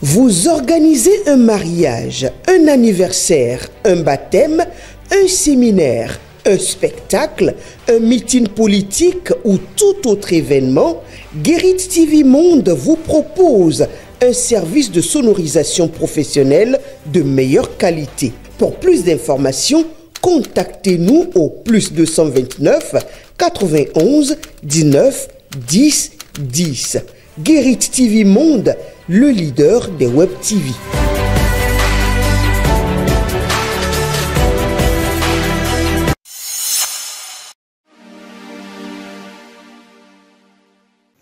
Vous organisez un mariage, un anniversaire, un baptême, un séminaire, un spectacle, un meeting politique ou tout autre événement, Guérit TV Monde vous propose un service de sonorisation professionnelle de meilleure qualité. Pour plus d'informations, contactez-nous au +229 91 19 10 10. Guérit TV Monde, le leader des Web TV.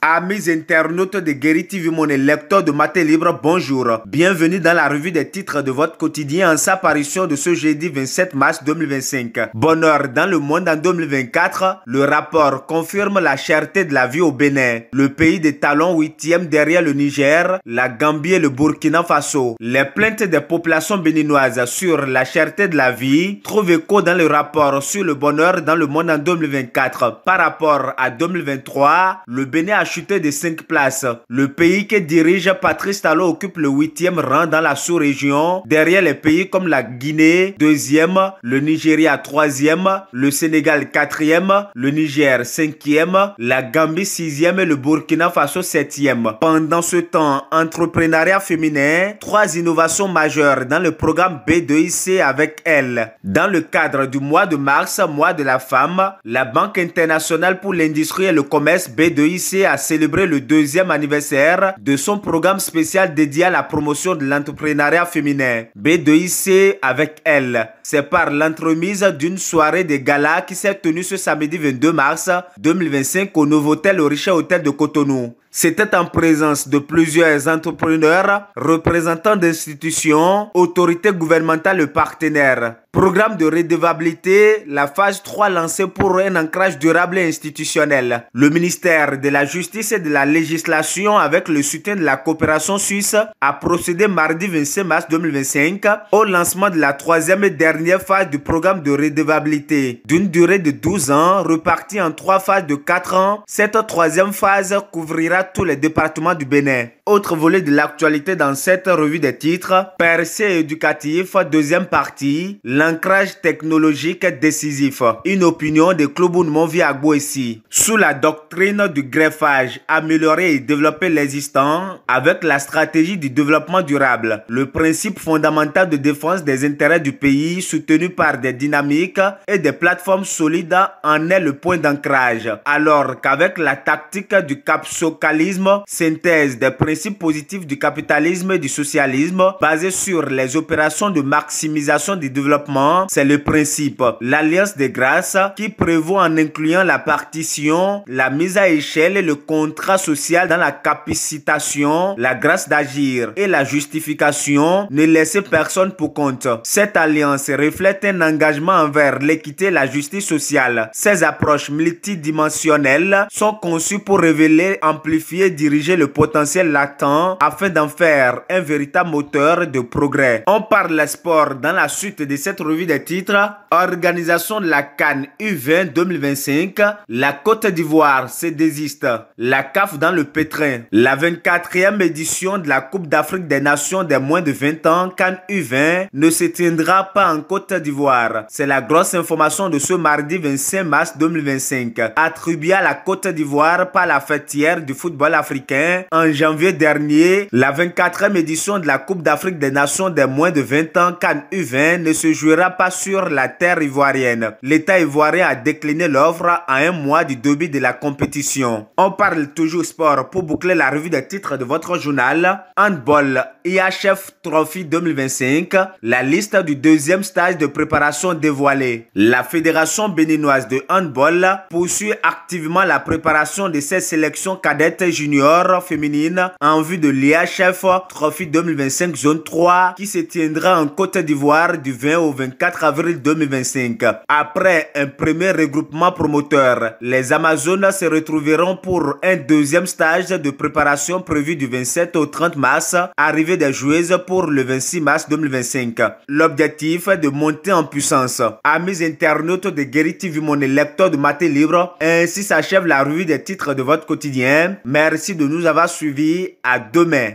Amis internautes de Guérit TV Monde et lecteurs de Matin Libre, bonjour. Bienvenue dans la revue des titres de votre quotidien en sa parution de ce jeudi 27 mars 2025. Bonheur dans le monde en 2024, le rapport confirme la cherté de la vie au Bénin. Le pays des talons 8e derrière le Niger, la Gambie et le Burkina Faso. Les plaintes des populations béninoises sur la cherté de la vie trouvent écho dans le rapport sur le bonheur dans le monde en 2024. Par rapport à 2023, le Bénin a chuté de 5 places. Le pays que dirige Patrice Talon occupe le 8e rang dans la sous-région, derrière les pays comme la Guinée 2e, le Nigeria 3e, le Sénégal 4e, le Niger 5e, la Gambie 6e et le Burkina Faso 7e. Pendant ce temps, entrepreneuriat féminin, 3 innovations majeures dans le programme B2IC avec elle. Dans le cadre du mois de mars, mois de la femme, la Banque internationale pour l'industrie et le commerce B2IC a célébré le 2e anniversaire de son programme spécial dédié à la promotion de l'entrepreneuriat féminin. B2IC avec elle. C'est par l'entremise d'une soirée de gala qui s'est tenue ce samedi 22 mars 2025 au Novotel au Richet Hôtel de Cotonou. C'était en présence de plusieurs entrepreneurs, représentants d'institutions, autorités gouvernementales et partenaires. Programme de redevabilité, la phase 3 lancée pour un ancrage durable et institutionnel. Le ministère de la Justice et de la Législation, avec le soutien de la coopération suisse, a procédé mardi 25 mars 2025 au lancement de la 3e et dernière phase du programme de redevabilité. D'une durée de 12 ans, repartie en 3 phases de 4 ans, cette 3e phase couvrira tous les départements du Bénin. Autre volet de l'actualité dans cette revue des titres, percée éducatif, 2e partie, l'ancrage technologique décisif. Une opinion de Kloboun Monvi Agboessi. Sous la doctrine du greffage, améliorer et développer l'existant avec la stratégie du développement durable. Le principe fondamental de défense des intérêts du pays soutenu par des dynamiques et des plateformes solides en est le point d'ancrage. Alors qu'avec la tactique du capsocalisme, synthèse des principes positifs du capitalisme et du socialisme basés sur les opérations de maximisation du développement, c'est le principe, l'alliance des grâces qui prévaut en incluant la partition, la mise à échelle et le contrat social dans la capacitation, la grâce d'agir et la justification, ne laisser personne pour compte. Cette alliance reflète un engagement envers l'équité et la justice sociale. Ces approches multidimensionnelles sont conçues pour révéler, amplifier et diriger le potentiel latent afin d'en faire un véritable moteur de progrès. On parle sport dans la suite de cette revue des titres. Organisation de la CAN U20 2025. La Côte d'Ivoire se désiste. La CAF dans le pétrin. La 24e édition de la Coupe d'Afrique des Nations des moins de 20 ans CAN U20 ne se tiendra pas en Côte d'Ivoire. C'est la grosse information de ce mardi 25 mars 2025. Attribuée à la Côte d'Ivoire par la fêtière du football africain en janvier dernier, la 24e édition de la Coupe d'Afrique des Nations des moins de 20 ans CAN U20 ne se jouera pas sur la terre ivoirienne. L'État ivoirien a décliné l'offre à un mois du début de la compétition. On parle toujours sport pour boucler la revue des titres de votre journal. Handball IHF Trophy 2025, la liste du 2e stage de préparation dévoilée. La Fédération béninoise de handball poursuit activement la préparation de ses sélections cadettes juniors féminines en vue de l'IHF Trophy 2025 Zone 3 qui se tiendra en Côte d'Ivoire du 20 au 24 avril 2025. Après un premier regroupement promoteur, les Amazones se retrouveront pour un 2e stage de préparation prévu du 27 au 30 mars, arrivée des joueuses pour le 26 mars 2025. L'objectif est de monter en puissance. Amis internautes de Guérit TV Monde et lecteurs de Matin Libre, ainsi s'achève la revue des titres de votre quotidien. Merci de nous avoir suivis. À demain.